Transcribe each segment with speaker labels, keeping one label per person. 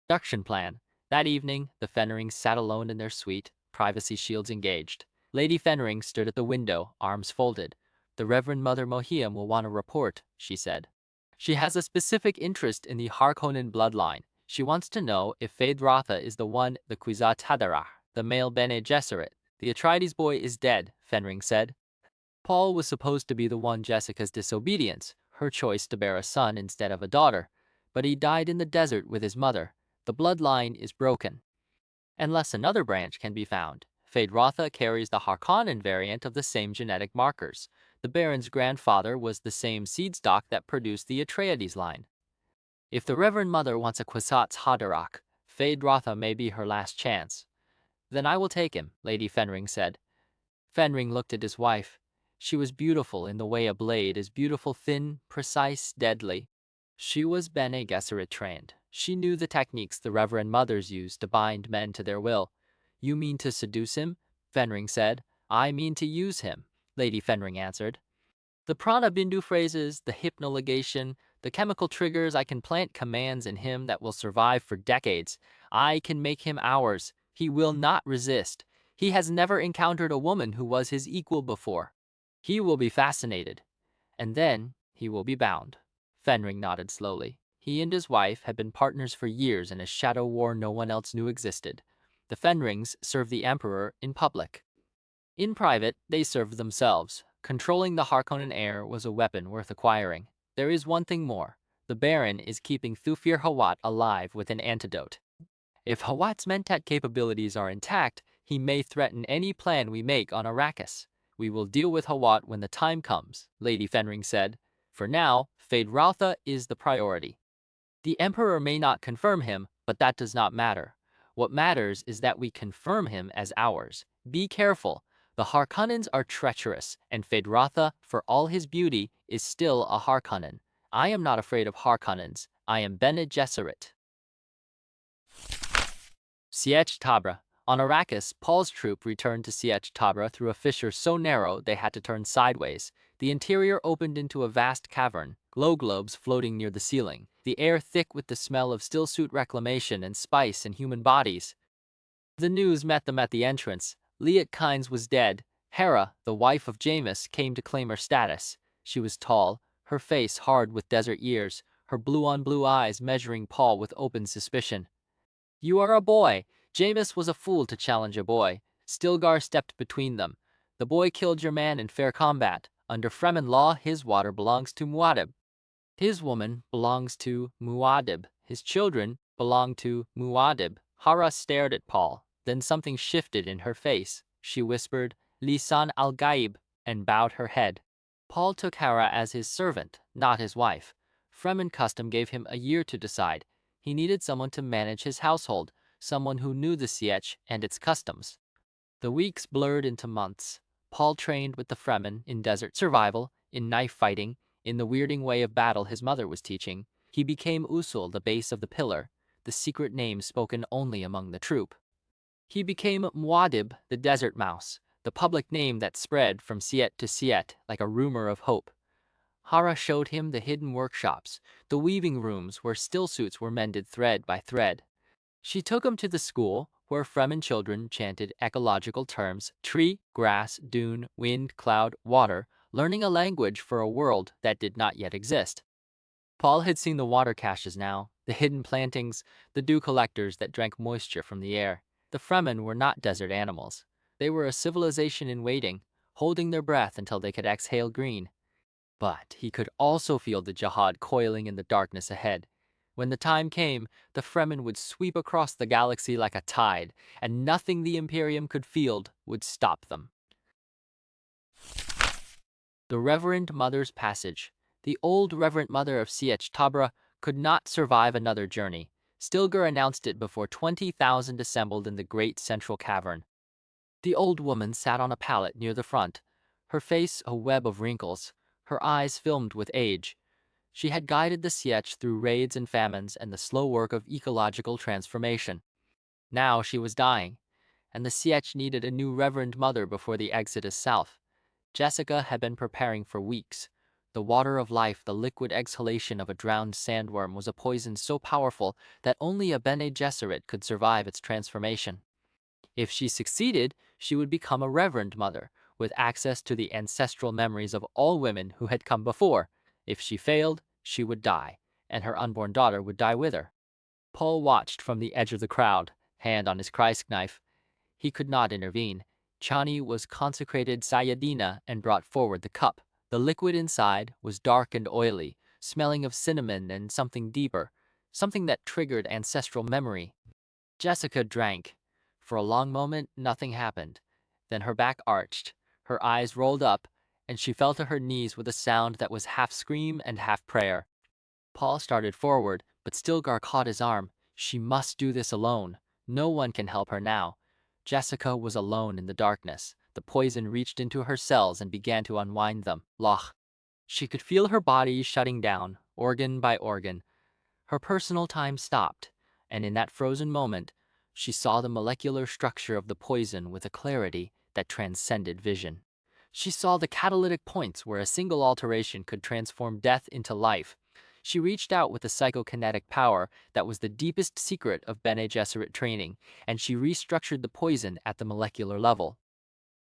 Speaker 1: Production plan. That evening, the Fennerings sat alone in their suite, privacy shields engaged. Lady Fennering stood at the window, arms folded. The Reverend Mother Mohiam will want a report, she said. She has a specific interest in the Harkonnen bloodline. She wants to know if Feyd-Rautha is the one, the Kwisatz Haderach, the male Bene Gesserit. The Atreides boy is dead, Fennering said. Paul was supposed to be the one Jessica's disobedience, her choice to bear a son instead of a daughter. But he died in the desert with his mother. The bloodline is broken. Unless another branch can be found. Feyd-Rautha carries the Harkonnen variant of the same genetic markers. The Baron's grandfather was the same seed stock that produced the Atreides line. If the Reverend Mother wants a Kwisatz Haderach, Feyd-Rautha may be her last chance. Then I will take him, Lady Fennering said. Fennering looked at his wife. She was beautiful in the way a blade is beautiful, thin, precise, deadly. She was Bene Gesserit trained. She knew the techniques the Reverend Mothers used to bind men to their will. You mean to seduce him? Fennering said. I mean to use him, Lady Fennering answered. The Prana Bindu phrases, the hypnoligation, the chemical triggers, I can plant commands in him that will survive for decades. I can make him ours. He will not resist. He has never encountered a woman who was his equal before. He will be fascinated. And then he will be bound. Fenring nodded slowly. He and his wife had been partners for years in a shadow war no one else knew existed. The Fenrings served the Emperor in public. In private, they served themselves. Controlling the Harkonnen heir was a weapon worth acquiring. There is one thing more. The Baron is keeping Thufir Hawat alive with an antidote. If Hawat's mentat capabilities are intact, he may threaten any plan we make on Arrakis. We will deal with Hawat when the time comes, Lady Fenring said. For now, Feyd-Rautha is the priority. The Emperor may not confirm him, but that does not matter. What matters is that we confirm him as ours. Be careful. The Harkonnens are treacherous, and Feyd-Rautha, for all his beauty, is still a Harkonnen. I am not afraid of Harkonnens. I am Bene Gesserit. Sietch Tabra. On Arrakis, Paul's troop returned to Sietch Tabra through a fissure so narrow they had to turn sideways. The interior opened into a vast cavern, glow globes floating near the ceiling, the air thick with the smell of stillsuit reclamation and spice and human bodies. The news met them at the entrance. Liet Kynes was dead. Hera, the wife of Jameis, came to claim her status. She was tall, her face hard with desert years, her blue-on-blue eyes measuring Paul with open suspicion. You are a boy. Jameis was a fool to challenge a boy. Stilgar stepped between them. The boy killed your man in fair combat. Under Fremen law, his water belongs to Muad'Dib. His woman belongs to Muad'Dib. His children belong to Muad'Dib. Hara stared at Paul. Then something shifted in her face. She whispered, Lisan al-Gaib, and bowed her head. Paul took Hera as his servant, not his wife. Fremen custom gave him a year to decide. He needed someone to manage his household, someone who knew the Sietch and its customs. The weeks blurred into months. Paul trained with the Fremen in desert survival, in knife fighting, in the weirding way of battle his mother was teaching. He became Usul, the base of the pillar, the secret name spoken only among the troop. He became Muad'Dib, the desert mouse, the public name that spread from Siet to Siet like a rumor of hope. Hara showed him the hidden workshops, the weaving rooms where stillsuits were mended thread by thread. She took him to the school where Fremen children chanted ecological terms, tree, grass, dune, wind, cloud, water, learning a language for a world that did not yet exist. Paul had seen the water caches now, the hidden plantings, the dew collectors that drank moisture from the air. The Fremen were not desert animals. They were a civilization in waiting, holding their breath until they could exhale green. But he could also feel the Jihad coiling in the darkness ahead. When the time came, the Fremen would sweep across the galaxy like a tide, and nothing the Imperium could field would stop them. The Reverend Mother's Passage. The old Reverend Mother of Sietch Tabra could not survive another journey. Stilgar announced it before 20,000 assembled in the great central cavern. The old woman sat on a pallet near the front, her face a web of wrinkles, her eyes filmed with age. She had guided the Sietch through raids and famines and the slow work of ecological transformation. Now she was dying, and the Sietch needed a new Reverend Mother before the exodus south. Jessica had been preparing for weeks. The water of life, the liquid exhalation of a drowned sandworm, was a poison so powerful that only a Bene Gesserit could survive its transformation. If she succeeded, she would become a Reverend Mother, with access to the ancestral memories of all women who had come before. If she failed, she would die, and her unborn daughter would die with her. Paul watched from the edge of the crowd, hand on his Christ knife. He could not intervene. Chani was consecrated Sayadina and brought forward the cup. The liquid inside was dark and oily, smelling of cinnamon and something deeper, something that triggered ancestral memory. Jessica drank. For a long moment, nothing happened. Then her back arched, her eyes rolled up, and she fell to her knees with a sound that was half scream and half prayer. Paul started forward, but Stilgar caught his arm. She must do this alone. No one can help her now. Jessica was alone in the darkness. The poison reached into her cells and began to unwind them. Loch. She could feel her body shutting down, organ by organ. Her personal time stopped, and in that frozen moment, she saw the molecular structure of the poison with a clarity that transcended vision. She saw the catalytic points where a single alteration could transform death into life. She reached out with a psychokinetic power that was the deepest secret of Bene Gesserit training, and she restructured the poison at the molecular level.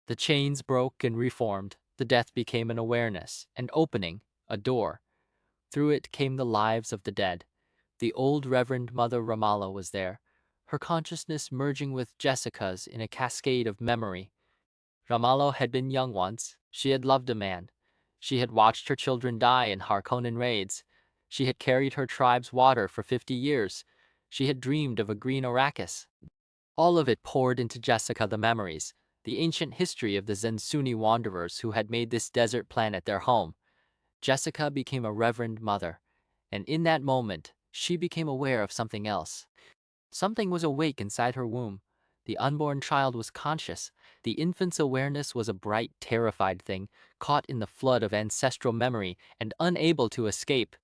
Speaker 1: The chains broke and reformed. The death became an awareness, an opening, a door. Through it came the lives of the dead. The old Reverend Mother Ramallah was there, her consciousness merging with Jessica's in a cascade of memory. Ramallah had been young once. She had loved a man. She had watched her children die in Harkonnen raids. She had carried her tribe's water for 50 years. She had dreamed of a green Arrakis. All of it poured into Jessica, the memories, the ancient history of the Zensuni wanderers who had made this desert planet their home. Jessica became a Reverend Mother, and in that moment, she became aware of something else. Something was awake inside her womb. The unborn child was conscious. The infant's awareness was a bright, terrified thing, caught in the flood of ancestral memory and unable to escape.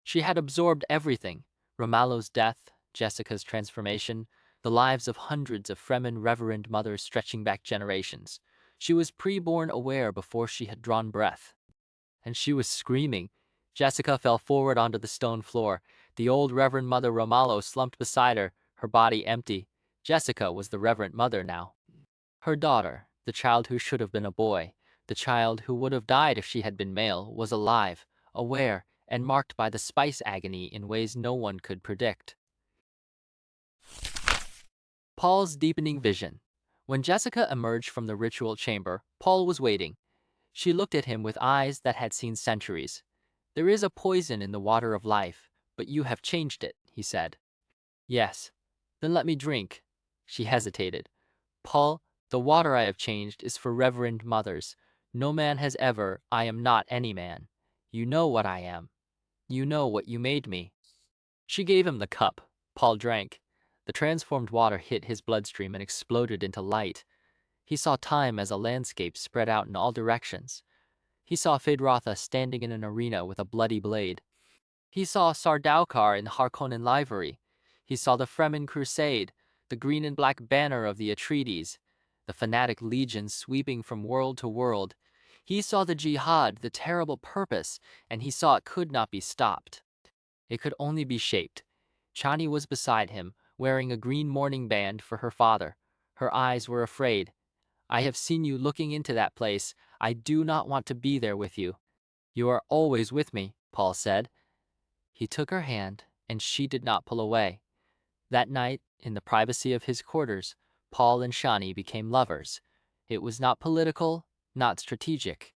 Speaker 1: She had absorbed everything: Romalo's death, Jessica's transformation, the lives of hundreds of Fremen Reverend Mothers stretching back generations. She was pre-born aware before she had drawn breath. And she was screaming. Jessica fell forward onto the stone floor. The old Reverend Mother Romalo slumped beside her, her body empty. Jessica was the Reverend Mother now. Her daughter, the child who should have been a boy, the child who would have died if she had been male, was alive, aware, and marked by the spice agony in ways no one could predict. Paul's deepening vision. When Jessica emerged from the ritual chamber, Paul was waiting. She looked at him with eyes that had seen centuries. "There is a poison in the water of life, but you have changed it," he said. "Yes." "Then let me drink." She hesitated. "Paul, the water I have changed is for Reverend Mothers. No man has ever. I am not any man. You know what I am. You know what you made me." She gave him the cup. Paul drank. The transformed water hit his bloodstream and exploded into light. He saw time as a landscape spread out in all directions. He saw Feyd-Rautha standing in an arena with a bloody blade. He saw Sardaukar in Harkonnen livery. He saw the Fremen crusade, the green and black banner of the Atreides, the fanatic legion sweeping from world to world. He saw the Jihad, the terrible purpose, and he saw it could not be stopped. It could only be shaped. Chani was beside him, wearing a green mourning band for her father. Her eyes were afraid. "I have seen you looking into that place. I do not want to be there with you." "You are always with me," Paul said. He took her hand, and she did not pull away. That night, in the privacy of his quarters, Paul and Chani became lovers. It was not political, not strategic.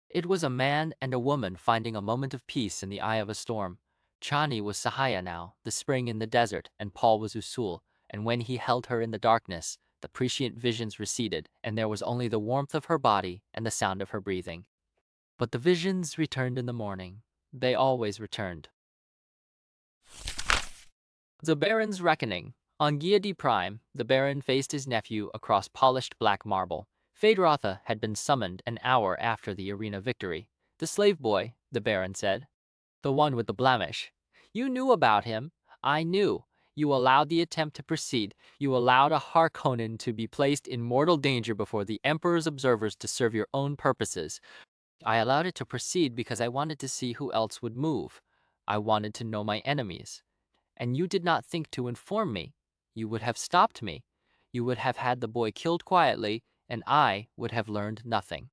Speaker 1: It was a man and a woman finding a moment of peace in the eye of a storm. Chani was Sahaya now, the spring in the desert, and Paul was Usul, and when he held her in the darkness, the prescient visions receded, and there was only the warmth of her body and the sound of her breathing. But the visions returned in the morning. They always returned. The Baron's Reckoning. On Giadi Prime, the Baron faced his nephew across polished black marble. Feyd-Rautha had been summoned an hour after the arena victory. "The slave boy," the Baron said. "The one with the blemish. You knew about him. I knew. You allowed the attempt to proceed. You allowed a Harkonnen to be placed in mortal danger before the Emperor's observers to serve your own purposes. I allowed it to proceed because I wanted to see who else would move. I wanted to know my enemies. And you did not think to inform me. You would have stopped me. You would have had the boy killed quietly, and I would have learned nothing.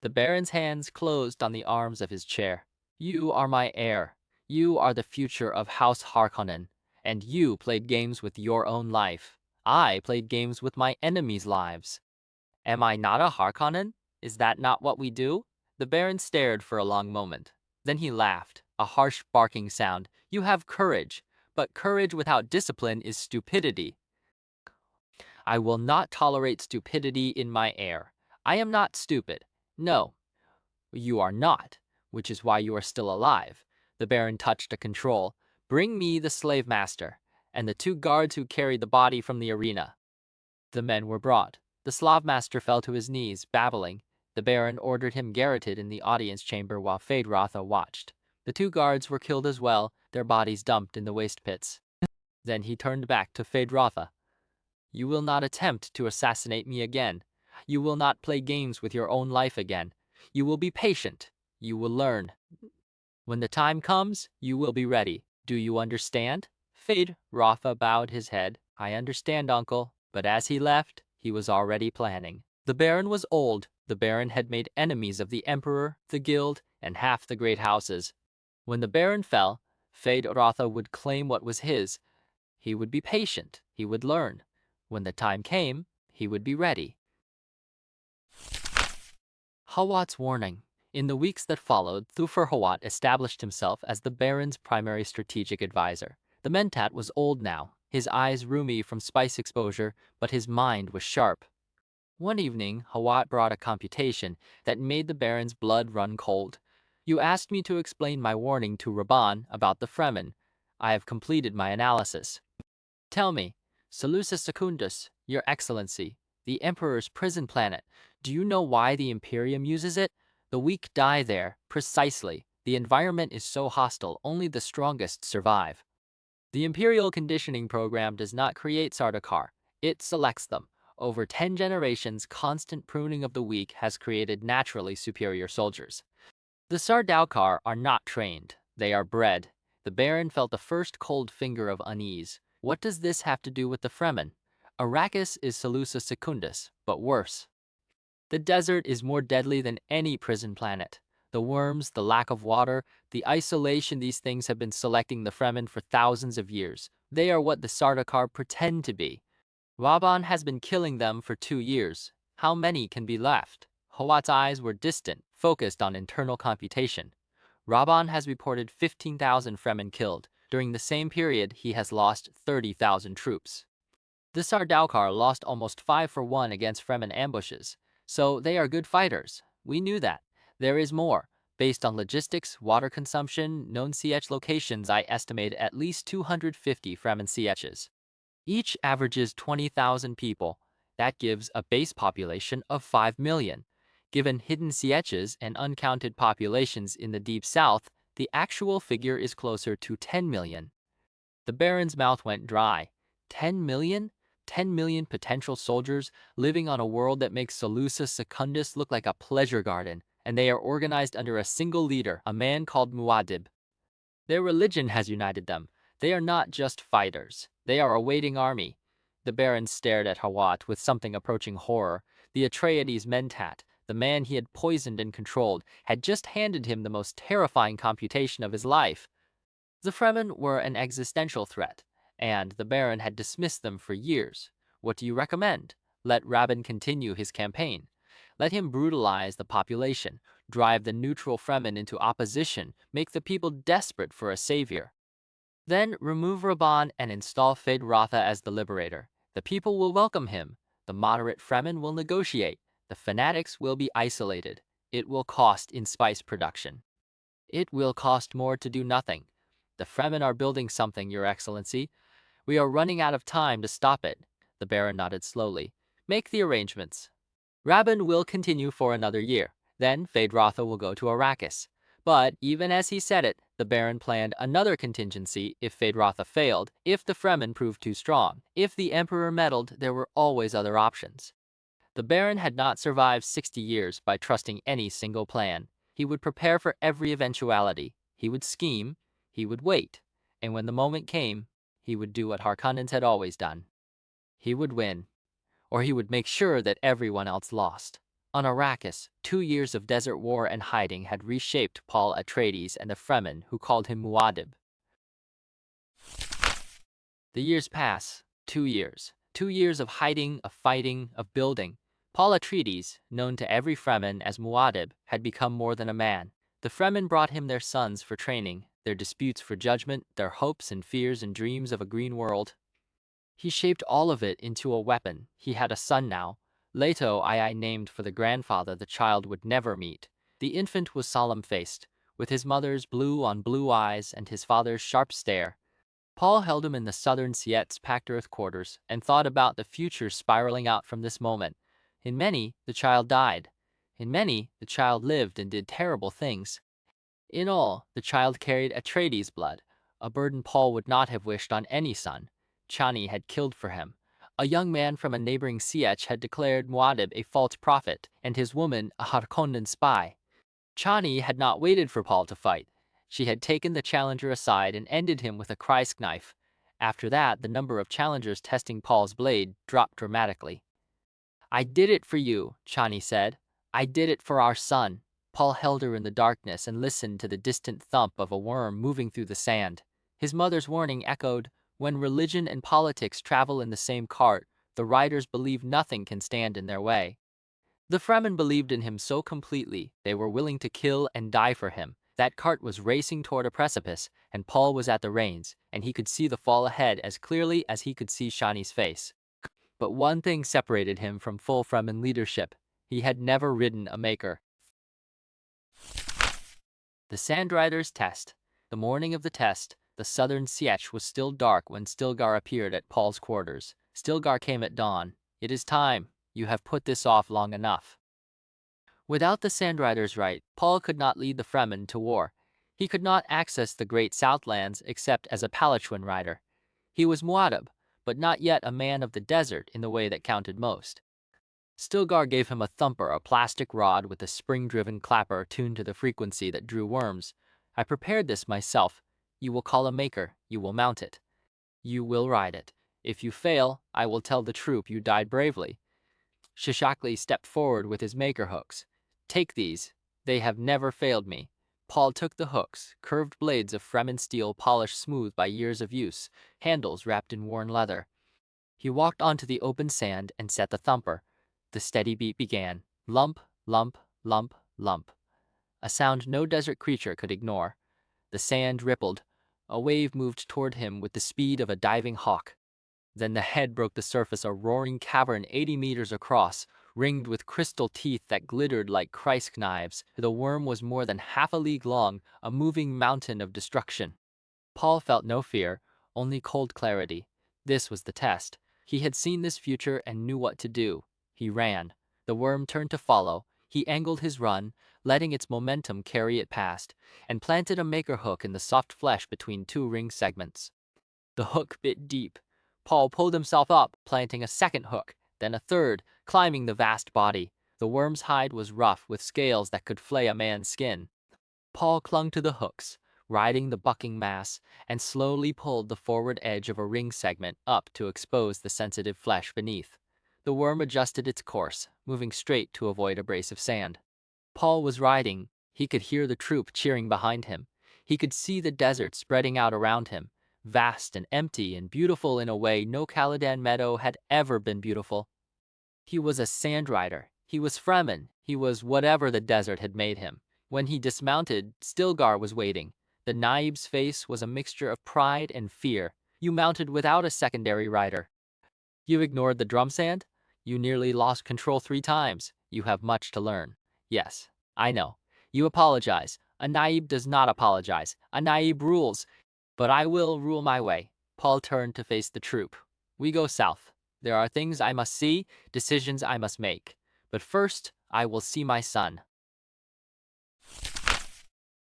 Speaker 1: The Baron's hands closed on the arms of his chair. You are my heir. You are the future of House Harkonnen, and you played games with your own life. I played games with my enemies' lives. Am I not a Harkonnen? Is that not what we do? The Baron stared for a long moment. Then he laughed, a harsh barking sound. You have courage, but courage without discipline is stupidity. I will not tolerate stupidity in my heir. I am not stupid. No, you are not, which is why you are still alive. The Baron touched a control. Bring me the slave master, and the 2 guards who carried the body from the arena. The men were brought. The Slav master fell to his knees, babbling. The Baron ordered him garroted in the audience chamber while Feyd-Rautha watched. The 2 guards were killed as well, their bodies dumped in the waste pits. Then he turned back to Feyd-Rautha. You will not attempt to assassinate me again. You will not play games with your own life again. You will be patient. You will learn. When the time comes, you will be ready. Do you understand? Feyd-Rautha bowed his head. I understand, uncle. But as he left, he was already planning. The Baron was old. The Baron had made enemies of the Emperor, the Guild, and half the great houses. When the Baron fell, Feyd-Rautha would claim what was his. He would be patient. He would learn. When the time came, he would be ready. Hawat's warning. In the weeks that followed, Thufir Hawat established himself as the Baron's primary strategic advisor. The Mentat was old now, his eyes rheumy from spice exposure, but his mind was sharp. One evening, Hawat brought a computation that made the Baron's blood run cold. You asked me to explain my warning to Raban about the Fremen. I have completed my analysis. Tell me, Seleucus Secundus, your excellency, the Emperor's prison planet, do you know why the Imperium uses it? The weak die there, precisely. The environment is so hostile, only the strongest survive. The Imperial conditioning program does not create Sardaukar, it selects them. Over 10 generations, constant pruning of the weak has created naturally superior soldiers. The Sardaukar are not trained, they are bred. The Baron felt the first cold finger of unease. What does this have to do with the Fremen? Arrakis is Seleucus Secundus, but worse. The desert is more deadly than any prison planet. The worms, the lack of water, the isolation, these things have been selecting the Fremen for thousands of years. They are what the Sardaukar pretend to be. Raban has been killing them for 2 years. How many can be left? Hawat's eyes were distant, focused on internal computation. Raban has reported 15,000 Fremen killed. During the same period, he has lost 30,000 troops. The Sardaukar lost almost 5-1 against Fremen ambushes, so they are good fighters. We knew that. There is more. Based on logistics, water consumption, known CH locations, I estimate at least 250 Fremen CHs. Each averages 20,000 people. That gives a base population of 5 million. Given hidden CHs and uncounted populations in the deep south, the actual figure is closer to 10 million. The Baron's mouth went dry. 10 million? 10 million potential soldiers living on a world that makes Seleucus Secundus look like a pleasure garden, and they are organized under a single leader, a man called Muad'Dib. Their religion has united them. They are not just fighters. They are a waiting army. The Baron stared at Hawat with something approaching horror. The Atreides Mentat, the man he had poisoned and controlled, had just handed him the most terrifying computation of his life. The Fremen were an existential threat, and the Baron had dismissed them for years. What do you recommend? Let Rabban continue his campaign. Let him brutalize the population, drive the neutral Fremen into opposition, make the people desperate for a savior. Then remove Rabban and install Feyd-Rautha as the liberator. The people will welcome him. The moderate Fremen will negotiate. The fanatics will be isolated. It will cost in spice production. It will cost more to do nothing. The Fremen are building something, Your Excellency. We are running out of time to stop it. The Baron nodded slowly. Make the arrangements. Rabban will continue for another year. Then Feyd-Rautha will go to Arrakis. But even as he said it, the Baron planned another contingency if Feyd-Rautha failed, if the Fremen proved too strong. If the Emperor meddled, there were always other options. The Baron had not survived 60 years by trusting any single plan. He would prepare for every eventuality. He would scheme, he would wait, and when the moment came, he would do what Harkonnens had always done. He would win, or he would make sure that everyone else lost. On Arrakis, 2 years of desert war and hiding had reshaped Paul Atreides and the Fremen who called him Muad'Dib. The years pass. 2 years. 2 years of hiding, of fighting, of building. Paul Atreides, known to every Fremen as Muad'Dib, had become more than a man. The Fremen brought him their sons for training, their disputes for judgment, their hopes and fears and dreams of a green world. He shaped all of it into a weapon. He had a son now. Leto I named for the grandfather the child would never meet. The infant was solemn-faced, with his mother's blue on blue eyes and his father's sharp stare. Paul held him in the southern Siet's packed earth quarters and thought about the future spiraling out from this moment. In many, the child died. In many, the child lived and did terrible things. In all, the child carried Atreides' blood, a burden Paul would not have wished on any son. Chani had killed for him. A young man from a neighboring Sietch had declared Muad'Dib a false prophet and his woman a Harkonnen spy. Chani had not waited for Paul to fight. She had taken the challenger aside and ended him with a Kreis knife. After that, the number of challengers testing Paul's blade dropped dramatically. "I did it for you," Chani said. "I did it for our son." Paul held her in the darkness and listened to the distant thump of a worm moving through the sand. His mother's warning echoed, "When religion and politics travel in the same cart, the riders believe nothing can stand in their way." The Fremen believed in him so completely, they were willing to kill and die for him. That cart was racing toward a precipice, and Paul was at the reins, and he could see the fall ahead as clearly as he could see Shani's face. But one thing separated him from full Fremen leadership. He had never ridden a maker. The Sandrider's test. The morning of the test, the southern Sietch was still dark when Stilgar appeared at Paul's quarters. Stilgar came at dawn. "It is time. You have put this off long enough." Without the Sandrider's right, Paul could not lead the Fremen to war. He could not access the great Southlands except as a Palanquin rider. He was Muad'Dib, but not yet a man of the desert in the way that counted most. Stilgar gave him a thumper, a plastic rod with a spring-driven clapper tuned to the frequency that drew worms. "I prepared this myself. You will call a maker. You will mount it. You will ride it. If you fail, I will tell the troop you died bravely." Shishakli stepped forward with his maker hooks. "Take these. They have never failed me." Paul took the hooks, curved blades of Fremen steel polished smooth by years of use, handles wrapped in worn leather. He walked onto the open sand and set the thumper. The steady beat began. Lump, lump, lump, lump. A sound no desert creature could ignore. The sand rippled. A wave moved toward him with the speed of a diving hawk. Then the head broke the surface, a roaring cavern 80 meters across, ringed with crystal teeth that glittered like Kreis knives. The worm was more than half a league long, a moving mountain of destruction. Paul felt no fear, only cold clarity. This was the test. He had seen this future and knew what to do. He ran. The worm turned to follow. He angled his run, letting its momentum carry it past, and planted a maker hook in the soft flesh between two ring segments. The hook bit deep. Paul pulled himself up, planting a second hook, then a third, climbing the vast body. The worm's hide was rough, with scales that could flay a man's skin. Paul clung to the hooks, riding the bucking mass, and slowly pulled the forward edge of a ring segment up to expose the sensitive flesh beneath. The worm adjusted its course, moving straight to avoid a brace of sand. Paul was riding. He could hear the troop cheering behind him. He could see the desert spreading out around him, vast and empty and beautiful in a way no Caladan meadow had ever been beautiful. He was a sand rider. He was Fremen. He was whatever the desert had made him. When he dismounted, Stilgar was waiting. The Naib's face was a mixture of pride and fear. "You mounted without a secondary rider. You ignored the drum sand? You nearly lost control 3 times. You have much to learn." "Yes, I know. You apologize. A Naib does not apologize. A Naib rules. But I will rule my way." Paul turned to face the troop. "We go south. There are things I must see, decisions I must make. But first, I will see my son."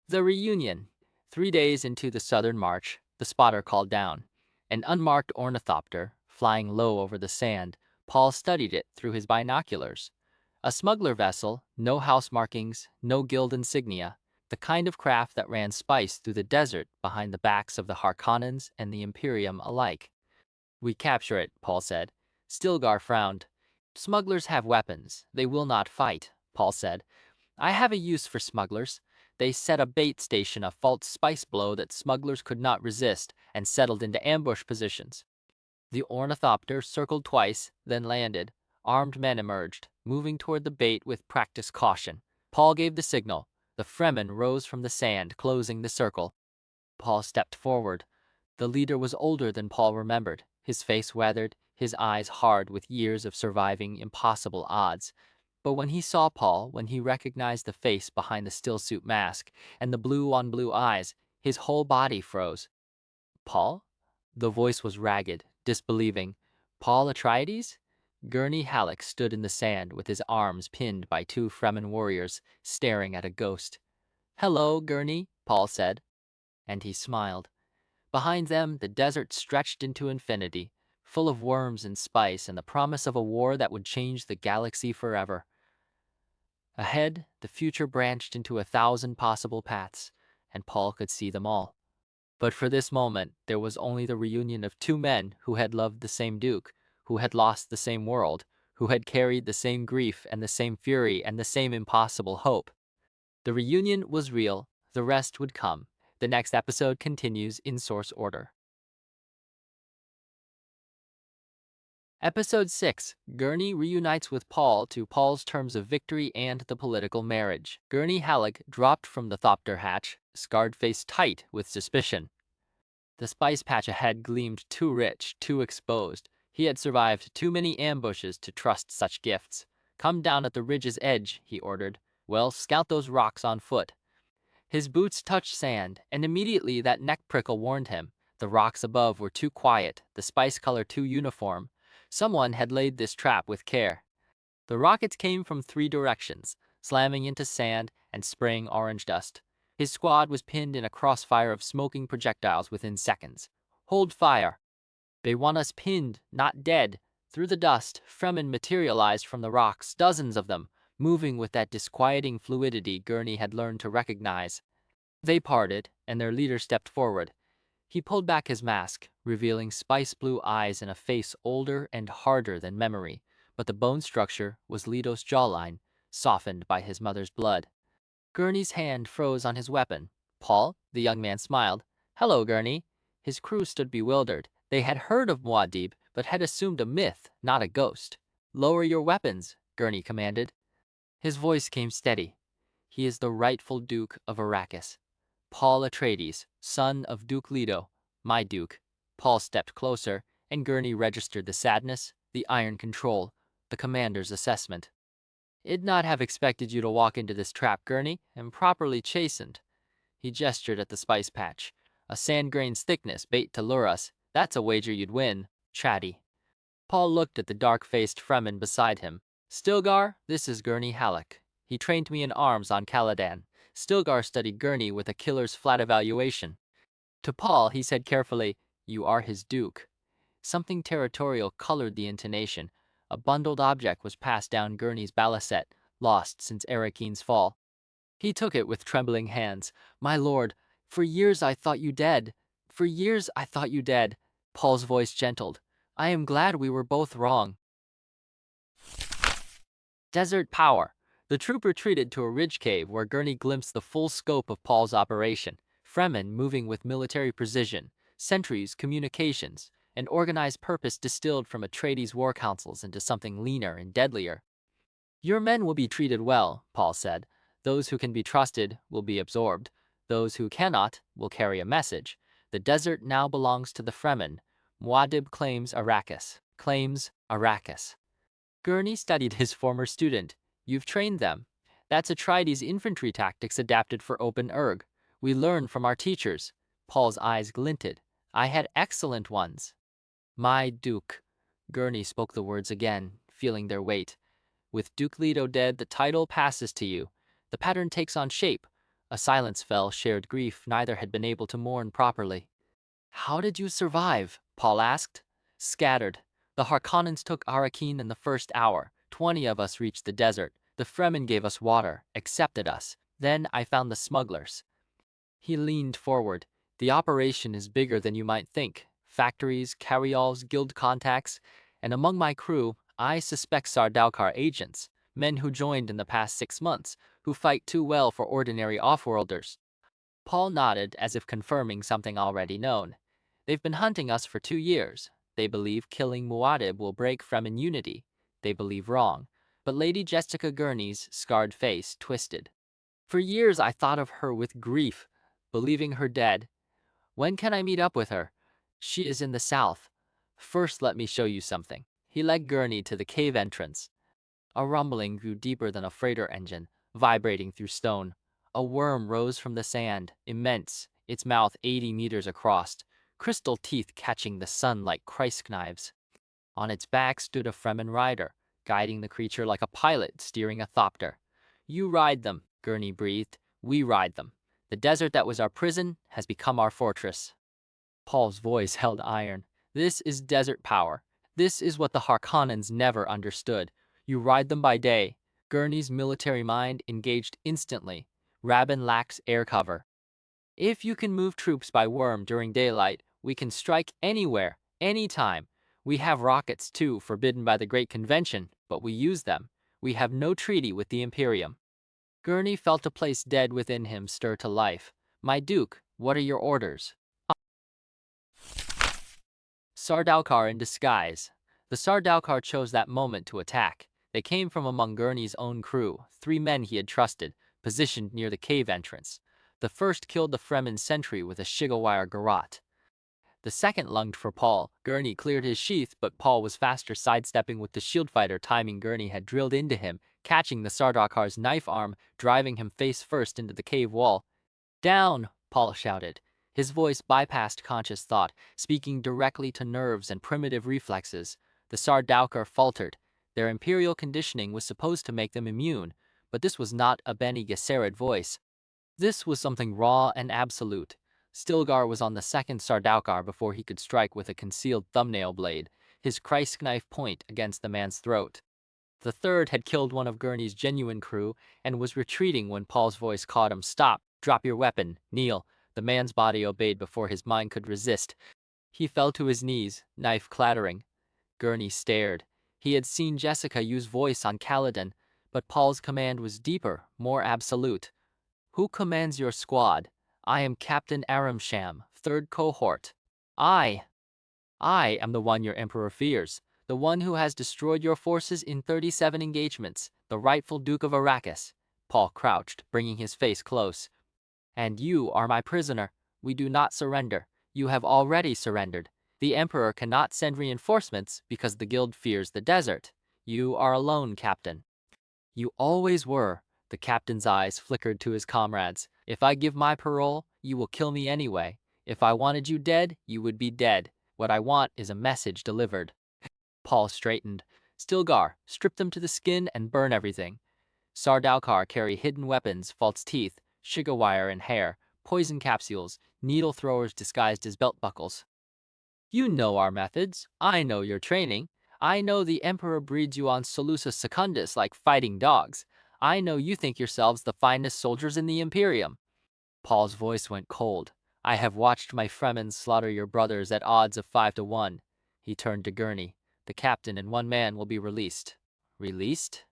Speaker 1: The reunion. 3 days into the southern march, the spotter called down. An unmarked ornithopter, flying low over the sand, Paul studied it through his binoculars. A smuggler vessel, no house markings, no guild insignia, the kind of craft that ran spice through the desert behind the backs of the Harkonnens and the Imperium alike. "We capture it," Paul said. Stilgar frowned. "Smugglers have weapons. They will not fight," Paul said. "I have a use for smugglers. They set a bait station, a false spice blow that smugglers could not resist, and settled into ambush positions." The ornithopter circled twice, then landed. Armed men emerged, moving toward the bait with practiced caution. Paul gave the signal. The Fremen rose from the sand, closing the circle. Paul stepped forward. The leader was older than Paul remembered, his face weathered, his eyes hard with years of surviving impossible odds. But when he saw Paul, when he recognized the face behind the stillsuit mask and the blue-on-blue eyes, his whole body froze. "Paul?" The voice was ragged, disbelieving. "Paul Atreides?" Gurney Halleck stood in the sand with his arms pinned by two Fremen warriors, staring at a ghost. "Hello, Gurney," Paul said, and he smiled. Behind them, the desert stretched into infinity, full of worms and spice and the promise of a war that would change the galaxy forever. Ahead, the future branched into 1,000 possible paths, and Paul could see them all. But for this moment, there was only the reunion of two men who had loved the same duke, who had lost the same world, who had carried the same grief and the same fury and the same impossible hope. The reunion was real. The rest would come. The next episode continues in source order. Episode 6. Gurney reunites with Paul to Paul's terms of victory and the political marriage. Gurney Halleck dropped from the thopter hatch, scarred face tight with suspicion. The spice patch ahead gleamed too rich, too exposed. He had survived too many ambushes to trust such gifts. "Come down at the ridge's edge," he ordered. "Well, scout those rocks on foot." His boots touched sand, and immediately that neck prickle warned him. The rocks above were too quiet, the spice color too uniform. Someone had laid this trap with care. The rockets came from 3 directions, slamming into sand and spraying orange dust. His squad was pinned in a crossfire of smoking projectiles within seconds. "Hold fire." "They want us pinned, not dead." Through the dust, Fremen materialized from the rocks, dozens of them, moving with that disquieting fluidity Gurney had learned to recognize. They parted, and their leader stepped forward. He pulled back his mask, revealing spice-blue eyes and a face older and harder than memory, but the bone structure was Leto's jawline, softened by his mother's blood. Gurney's hand froze on his weapon. "Paul?" The young man smiled. "Hello, Gurney." His crew stood bewildered. They had heard of Muad'Dib, but had assumed a myth, not a ghost. "Lower your weapons," Gurney commanded. His voice came steady. "He is the rightful Duke of Arrakis. Paul Atreides, son of Duke Leto, my duke." Paul stepped closer, and Gurney registered the sadness, the iron control, the commander's assessment. "I'd not have expected you to walk into this trap, Gurney, and properly chastened." He gestured at the spice patch. "A sand grain's thickness, bait to lure us. That's a wager you'd win, chatty." Paul looked at the dark-faced Fremen beside him. "Stilgar, this is Gurney Halleck. He trained me in arms on Caladan." Stilgar studied Gurney with a killer's flat evaluation. To Paul, he said carefully, "You are his duke." Something territorial colored the intonation. A bundled object was passed down Gurney's balisette, lost since Arakin's fall. He took it with trembling hands. "My lord, for years I thought you dead. For years I thought you dead." Paul's voice gentled. "I am glad we were both wrong." Desert power. The troop retreated to a ridge cave where Gurney glimpsed the full scope of Paul's operation. Fremen moving with military precision, sentries, communications, and organized purpose distilled from Atreides' war councils into something leaner and deadlier. "Your men will be treated well," Paul said. "Those who can be trusted will be absorbed. Those who cannot will carry a message. The desert now belongs to the Fremen. Muad'Dib claims Arrakis. Claims Arrakis." Gurney studied his former student. "You've trained them. That's Atreides' infantry tactics adapted for open erg. We learn from our teachers." Paul's eyes glinted. "I had excellent ones." "My Duke." Gurney spoke the words again, feeling their weight. "With Duke Leto dead, the title passes to you. The pattern takes on shape." A silence fell, shared grief neither had been able to mourn properly. "How did you survive?" Paul asked. "Scattered. The Harkonnens took Arrakeen in the first hour. 20 of us reached the desert. The Fremen gave us water, accepted us. Then I found the smugglers." He leaned forward. "The operation is bigger than you might think. Factories, carryalls, guild contacts, and among my crew, I suspect Sardaukar agents, men who joined in the past 6 months, who fight too well for ordinary offworlders." Paul nodded as if confirming something already known. "They've been hunting us for 2 years. They believe killing Muad'Dib will break Fremen unity. They believe wrong." But Lady Jessica Gurney's scarred face twisted. "For years I thought of her with grief, believing her dead. When can I meet up with her? She is in the south. First let me show you something." He led Gurney to the cave entrance. A rumbling grew deeper than a freighter engine, vibrating through stone. A worm rose from the sand, immense, its mouth 80 meters across, crystal teeth catching the sun like Christ knives. On its back stood a Fremen rider, guiding the creature like a pilot steering a thopter. "You ride them," Gurney breathed. "We ride them. The desert that was our prison has become our fortress." Paul's voice held iron. "This is desert power. This is what the Harkonnens never understood. You ride them by day." Gurney's military mind engaged instantly. "Rabban lacks air cover. If you can move troops by worm during daylight, we can strike anywhere, anytime. We have rockets too, forbidden by the Great Convention, but we use them. We have no treaty with the Imperium." Gurney felt a place dead within him stir to life. "My Duke, what are your orders?" Sardaukar in disguise. The Sardaukar chose that moment to attack. They came from among Gurney's own crew, 3 men he had trusted, positioned near the cave entrance. The first killed the Fremen sentry with a Shigawire garrote. The second lunged for Paul. Gurney cleared his sheath, but Paul was faster, sidestepping with the shield fighter timing Gurney had drilled into him, catching the Sardaukar's knife arm, driving him face first into the cave wall. "Down!" Paul shouted. His voice bypassed conscious thought, speaking directly to nerves and primitive reflexes. The Sardaukar faltered. Their imperial conditioning was supposed to make them immune, but this was not a Bene Gesserit voice. This was something raw and absolute. Stilgar was on the second Sardaukar before he could strike with a concealed thumbnail blade, his Christ knife point against the man's throat. The third had killed one of Gurney's genuine crew and was retreating when Paul's voice caught him. "Stop! Drop your weapon! Kneel!" The man's body obeyed before his mind could resist. He fell to his knees, knife clattering. Gurney stared. He had seen Jessica use voice on Kaladin, but Paul's command was deeper, more absolute. "Who commands your squad?" "I am Captain Aramsham, 3rd Cohort." I am the one your emperor fears, the one who has destroyed your forces in 37 engagements, the rightful Duke of Arrakis." Paul crouched, bringing his face close. "And you are my prisoner. We do not surrender. You have already surrendered. The emperor cannot send reinforcements because the guild fears the desert. You are alone, Captain." "You always were." The captain's eyes flickered to his comrades. "If I give my parole, you will kill me anyway. If I wanted you dead, you would be dead. What I want is a message delivered." Paul straightened. "Stilgar, strip them to the skin and burn everything." Sardaukar carry hidden weapons, false teeth, Shigawire and hair, poison capsules, needle throwers disguised as belt buckles. "You know our methods. I know your training. I know the Emperor breeds you on Solusa Secundus like fighting dogs. I know you think yourselves the finest soldiers in the Imperium." Paul's voice went cold. "I have watched my Fremen slaughter your brothers at odds of 5 to 1. He turned to Gurney. "The captain and 1 man will be released." "Released?"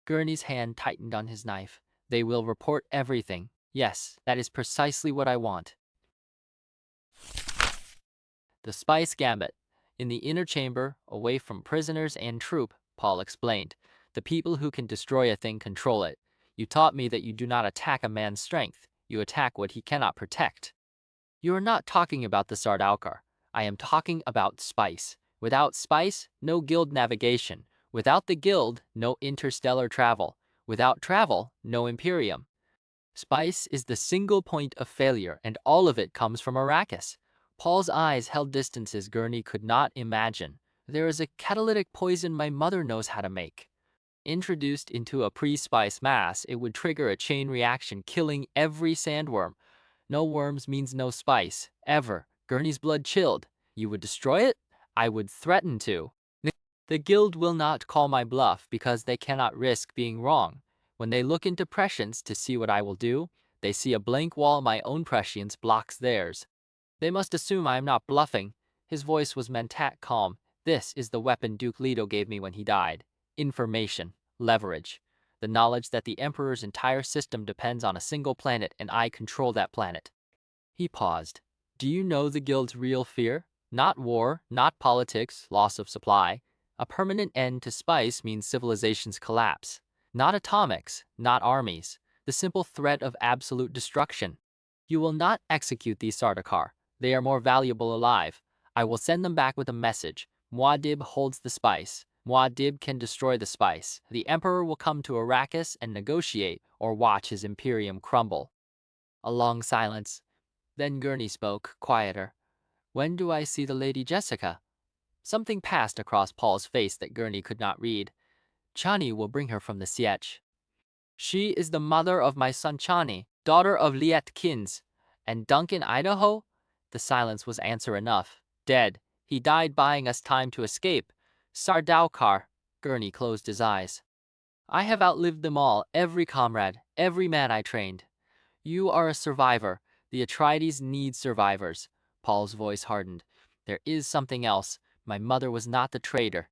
Speaker 1: Gurney's hand tightened on his knife. "They will report everything. Yes, that is precisely what I want." The Spice Gambit. In the inner chamber, away from prisoners and troop, Paul explained. "The people who can destroy a thing control it. You taught me that you do not attack a man's strength. You attack what he cannot protect." "You are not talking about the Sardaukar. I am talking about spice. Without spice, no guild navigation. Without the guild, no interstellar travel. Without travel, no Imperium. Spice is the single point of failure, and all of it comes from Arrakis." Paul's eyes held distances Gurney could not imagine. "There is a catalytic poison my mother knows how to make. Introduced into a pre-spice mass, it would trigger a chain reaction, killing every sandworm. No worms means no spice, ever." Gurney's blood chilled. "You would destroy it?" "I would threaten to." The guild will not call my bluff because they cannot risk being wrong. When they look into prescience to see what I will do, they see a blank wall my own prescience blocks theirs. They must assume I am not bluffing. His voice was mentat calm. This is the weapon Duke Leto gave me when he died. Information. Leverage. The knowledge that the Emperor's entire system depends on a single planet and I control that planet. He paused. Do you know the Guild's real fear? Not war, not politics, loss of supply. A permanent end to spice means civilization's collapse. Not atomics, not armies. The simple threat of absolute destruction. You will not execute these Sardaukar. They are more valuable alive. I will send them back with a message. Muad'Dib holds the spice. Muad'Dib can destroy the spice. The Emperor will come to Arrakis and negotiate or watch his Imperium crumble. A long silence. Then Gurney spoke, quieter. When do I see the Lady Jessica? Something passed across Paul's face that Gurney could not read. Chani will bring her from the Sietch. She is the mother of my son Chani, daughter of Liet Kins. And Duncan, Idaho? The silence was answer enough. Dead. He died buying us time to escape. Sardaukar. Gurney closed his eyes. I have outlived them all, every comrade, every man I trained. You are a survivor. The Atreides need survivors. Paul's voice hardened. There is something else. My mother was not the traitor.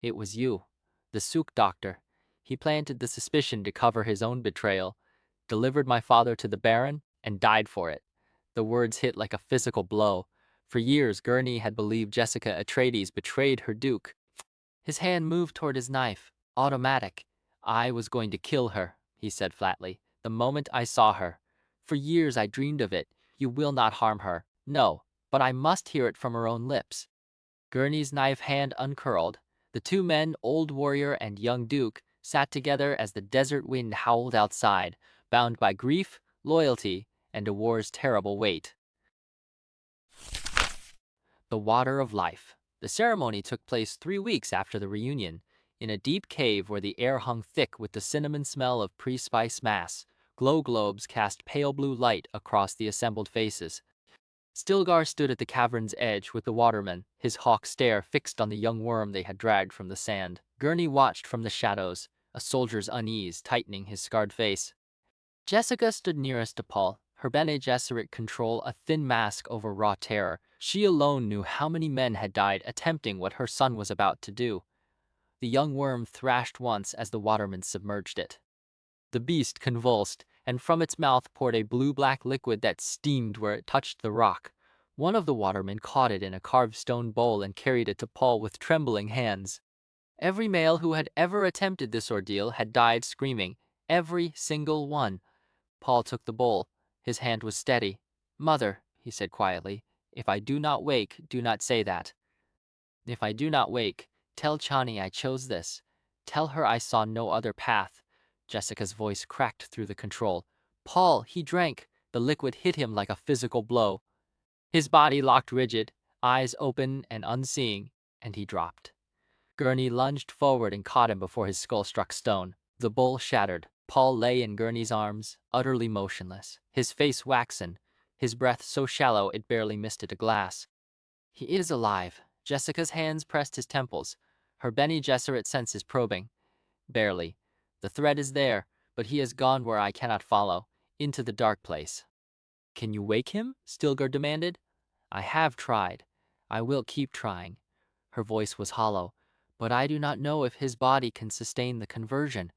Speaker 1: It was you, the Sook doctor. He planted the suspicion to cover his own betrayal, delivered my father to the Baron, and died for it. The words hit like a physical blow. For years, Gurney had believed Jessica Atreides betrayed her duke. His hand moved toward his knife, automatic. I was going to kill her, he said flatly, the moment I saw her. For years I dreamed of it. You will not harm her. No, but I must hear it from her own lips. Gurney's knife hand uncurled. The two men, old warrior and young duke, sat together as the desert wind howled outside, bound by grief, loyalty, and a war's terrible weight. The Water of Life. The ceremony took place 3 weeks after the reunion. In a deep cave where the air hung thick with the cinnamon smell of pre-spice mass, glow globes cast pale blue light across the assembled faces. Stilgar stood at the cavern's edge with the waterman, his hawk stare fixed on the young worm they had dragged from the sand. Gurney watched from the shadows, a soldier's unease tightening his scarred face. Jessica stood nearest to Paul, her Bene Gesserit control a thin mask over raw terror. She alone knew how many men had died attempting what her son was about to do. The young worm thrashed once as the waterman submerged it. The beast convulsed, and from its mouth poured a blue-black liquid that steamed where it touched the rock. One of the watermen caught it in a carved stone bowl and carried it to Paul with trembling hands. Every male who had ever attempted this ordeal had died screaming, every single one. Paul took the bowl. His hand was steady. Mother, he said quietly, if I do not wake, do not say that. If I do not wake, tell Chani I chose this. Tell her I saw no other path. Jessica's voice cracked through the control. Paul, he drank. The liquid hit him like a physical blow. His body locked rigid, eyes open and unseeing, and he dropped. Gurney lunged forward and caught him before his skull struck stone. The bowl shattered. Paul lay in Gurney's arms, utterly motionless, his face waxen, his breath so shallow it barely misted a glass. He is alive. Jessica's hands pressed his temples, her Bene Gesserit senses probing. Barely. The thread is there, but he has gone where I cannot follow, into the dark place. Can you wake him? Stilgar demanded. I have tried. I will keep trying. Her voice was hollow. But I do not know if his body can sustain the conversion.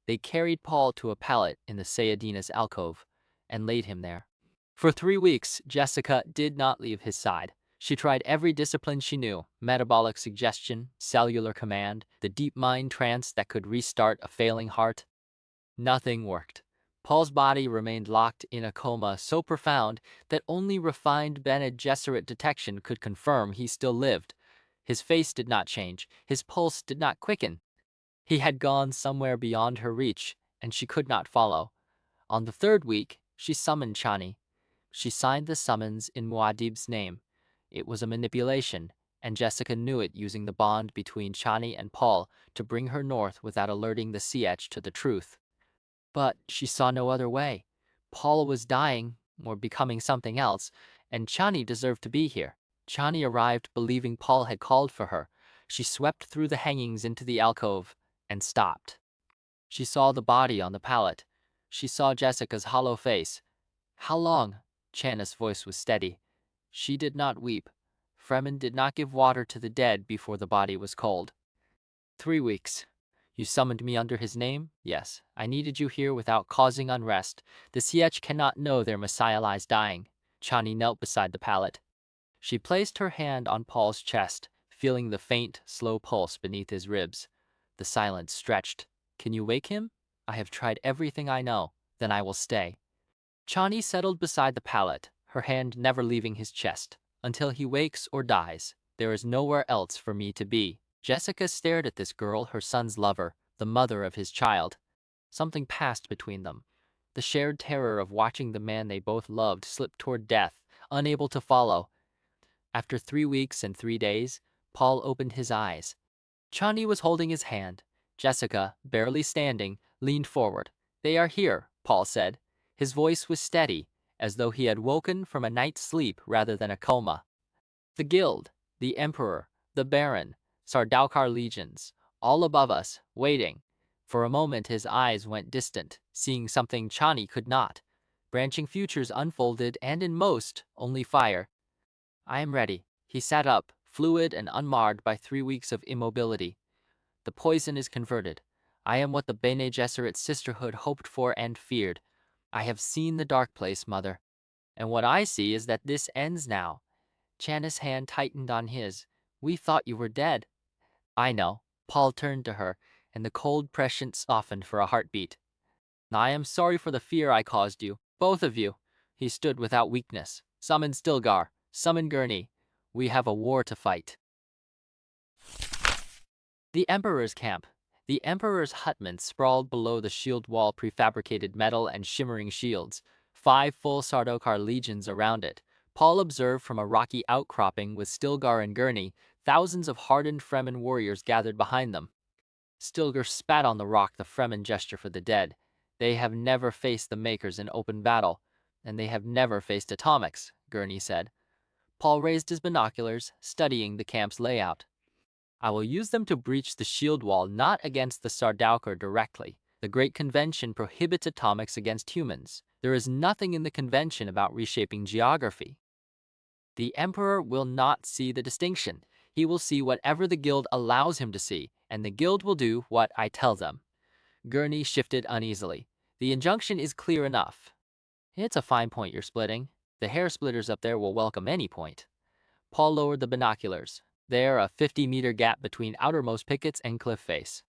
Speaker 1: They carried Paul to a pallet in the Sayadina's alcove and laid him there. For 3 weeks, Jessica did not leave his side. She tried every discipline she knew, metabolic suggestion, cellular command, the deep mind trance that could restart a failing heart. Nothing worked. Paul's body remained locked in a coma so profound that only refined Bene Gesserit detection could confirm he still lived. His face did not change, his pulse did not quicken. He had gone somewhere beyond her reach, and she could not follow. On the 3rd week, she summoned Chani. She signed the summons in Muad'Dib's name. It was a manipulation, and Jessica knew it using the bond between Chani and Paul to bring her north without alerting the Sietch to the truth. But she saw no other way. Paul was dying, or becoming something else, and Chani deserved to be here. Chani arrived believing Paul had called for her. She swept through the hangings into the alcove and stopped. She saw the body on the pallet. She saw Jessica's hollow face. How long? Channa's voice was steady. She did not weep. Fremen did not give water to the dead before the body was cold. 3 weeks. You summoned me under his name? Yes. I needed you here without causing unrest. The Sietch cannot know their Messiah lies dying. Chani knelt beside the pallet. She placed her hand on Paul's chest, feeling the faint, slow pulse beneath his ribs. The silence stretched. Can you wake him? I have tried everything I know. Then I will stay. Chani settled beside the pallet, her hand never leaving his chest. Until he wakes or dies, there is nowhere else for me to be. Jessica stared at this girl, her son's lover, the mother of his child. Something passed between them. The shared terror of watching the man they both loved slip toward death, unable to follow. After 3 weeks and 3 days, Paul opened his eyes. Chani was holding his hand. Jessica, barely standing, leaned forward. They are here, Paul said. His voice was steady, as though he had woken from a night's sleep rather than a coma. The guild, the emperor, the baron, Sardaukar legions, all above us, waiting. For a moment his eyes went distant, seeing something Chani could not. Branching futures unfolded, and in most, only fire. I am ready. He sat up, fluid and unmarred by 3 weeks of immobility. The poison is converted. I am what the Bene Gesserit sisterhood hoped for and feared. I have seen the dark place, Mother. And what I see is that this ends now. Channa's hand tightened on his. We thought you were dead. I know. Paul turned to her, and the cold prescience softened for a heartbeat. I am sorry for the fear I caused you, both of you. He stood without weakness. Summon Stilgar. Summon Gurney. We have a war to fight. The Emperor's camp. The Emperor's hutmen sprawled below the shield wall, prefabricated metal and shimmering shields. 5 full Sardaukar legions around it. Paul observed from a rocky outcropping with Stilgar and Gurney, thousands of hardened Fremen warriors gathered behind them. Stilgar spat on the rock, the Fremen gesture for the dead. They have never faced the Makers in open battle, and they have never faced atomics, Gurney said. Paul raised his binoculars, studying the camp's layout. I will use them to breach the shield wall, not against the Sardaukar directly. The Great Convention prohibits atomics against humans. There is nothing in the convention about reshaping geography. The Emperor will not see the distinction. He will see whatever the Guild allows him to see, and the Guild will do what I tell them. Gurney shifted uneasily. The injunction is clear enough. It's a fine point you're splitting. The hair splitters up there will welcome any point. Paul lowered the binoculars. There, a 50-meter gap between outermost pickets and cliff face.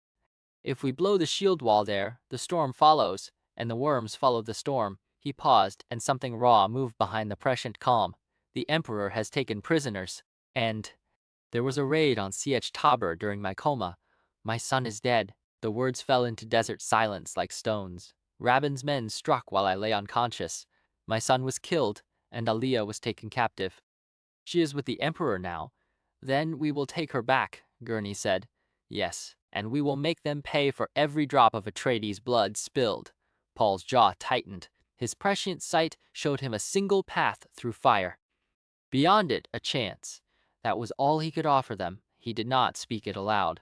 Speaker 1: If we blow the shield wall there, the storm follows, and the worms follow the storm. He paused, and something raw moved behind the prescient calm. The Emperor has taken prisoners, and there was a raid on Sietch Tabor during my coma. My son is dead. The words fell into desert silence like stones. Rabban's men struck while I lay unconscious. My son was killed, and Aliyah was taken captive. She is with the Emperor now. Then we will take her back, Gurney said. Yes, and we will make them pay for every drop of Atreides' blood spilled. Paul's jaw tightened. His prescient sight showed him a single path through fire. Beyond it, a chance. That was all he could offer them. He did not speak it aloud.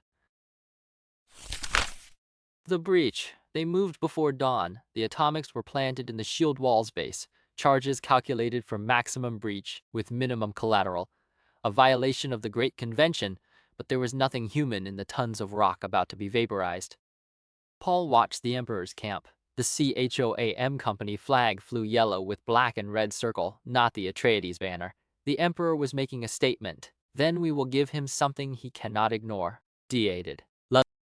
Speaker 1: The breach. They moved before dawn. The atomics were planted in the shield wall's base. Charges calculated for maximum breach with minimum collateral. A violation of the Great Convention, but there was nothing human in the tons of rock about to be vaporized. Paul watched the Emperor's camp. The CHOAM company flag flew yellow with black and red circle, not the Atreides banner. The Emperor was making a statement. Then we will give him something he cannot ignore. D-ated.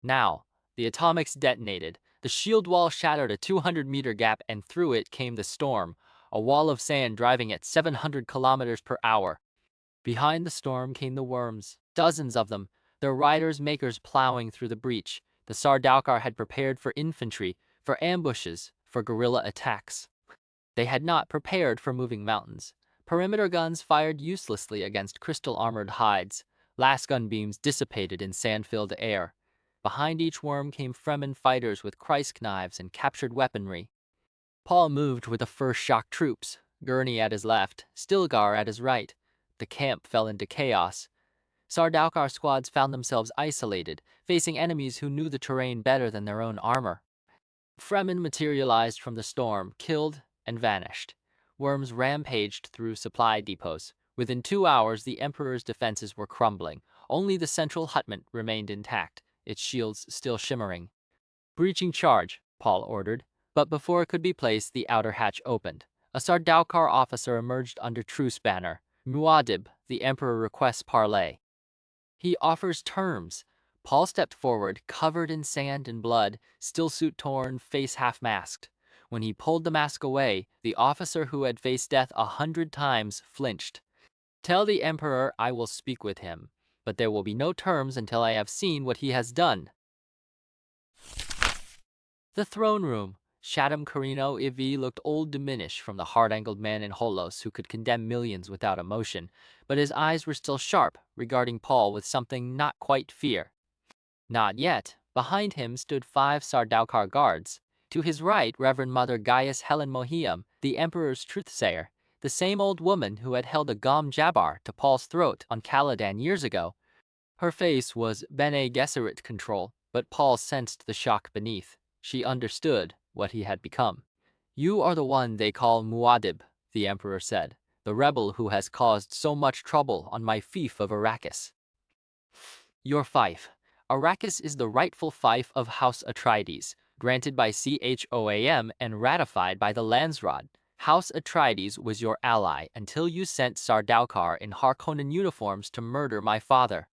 Speaker 1: Now, the atomics detonated. The shield wall shattered a 200-meter gap, and through it came the storm, a wall of sand driving at 700 kilometers per hour. Behind the storm came the worms, dozens of them, their riders makers plowing through the breach. The Sardaukar had prepared for infantry, for ambushes, for guerrilla attacks. They had not prepared for moving mountains. Perimeter guns fired uselessly against crystal-armored hides. Lasgun beams dissipated in sand-filled air. Behind each worm came Fremen fighters with Kreisky knives and captured weaponry. Paul moved with the first shock troops, Gurney at his left, Stilgar at his right. The camp fell into chaos. Sardaukar squads found themselves isolated, facing enemies who knew the terrain better than their own armor. Fremen materialized from the storm, killed and vanished. Worms rampaged through supply depots. Within 2 hours, the Emperor's defenses were crumbling. Only the central hutment remained intact, its shields still shimmering. "Breaching charge," Paul ordered, but before it could be placed, the outer hatch opened. A Sardaukar officer emerged under truce banner. "Muad'Dib, the Emperor requests parley." "He offers terms." Paul stepped forward, covered in sand and blood, still suit torn, face half masked. When he pulled the mask away, the officer who had faced death 100 times flinched. "Tell the Emperor I will speak with him, but there will be no terms until I have seen what he has done." The throne room. Shaddam Carino IV looked old, diminished from the hard-angled man in Holos who could condemn millions without emotion, but his eyes were still sharp, regarding Paul with something not quite fear. Not yet. Behind him stood 5 Sardaukar guards. To his right, Reverend Mother Gaius Helen Mohiam, the Emperor's truthsayer, the same old woman who had held a Gom Jabbar to Paul's throat on Caladan years ago. Her face was Bene Gesserit control, but Paul sensed the shock beneath. She understood what he had become. "You are the one they call Muad'Dib," the Emperor said, "the rebel who has caused so much trouble on my fief of Arrakis." "Your fief. Arrakis is the rightful fief of House Atreides, granted by Chom and ratified by the Landsraad. House Atreides was your ally until you sent Sardaukar in Harkonnen uniforms to murder my father."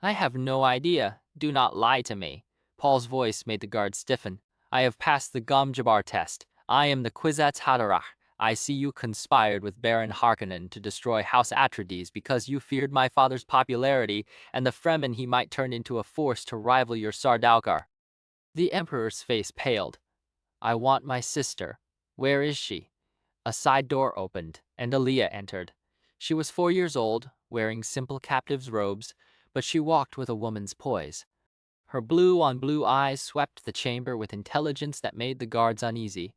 Speaker 1: "I have no idea. Do not lie to me." Paul's voice made the guard stiffen. "I have passed the Gomjabar test. I am the Kwisatz Haderach. I see you conspired with Baron Harkonnen to destroy House Atreides because you feared my father's popularity and the Fremen he might turn into a force to rival your Sardaukar." The Emperor's face paled. "I want my sister. Where is she?" A side door opened, and Aaliyah entered. She was 4 years old, wearing simple captive's robes, but she walked with a woman's poise. Her blue-on-blue eyes swept the chamber with intelligence that made the guards uneasy.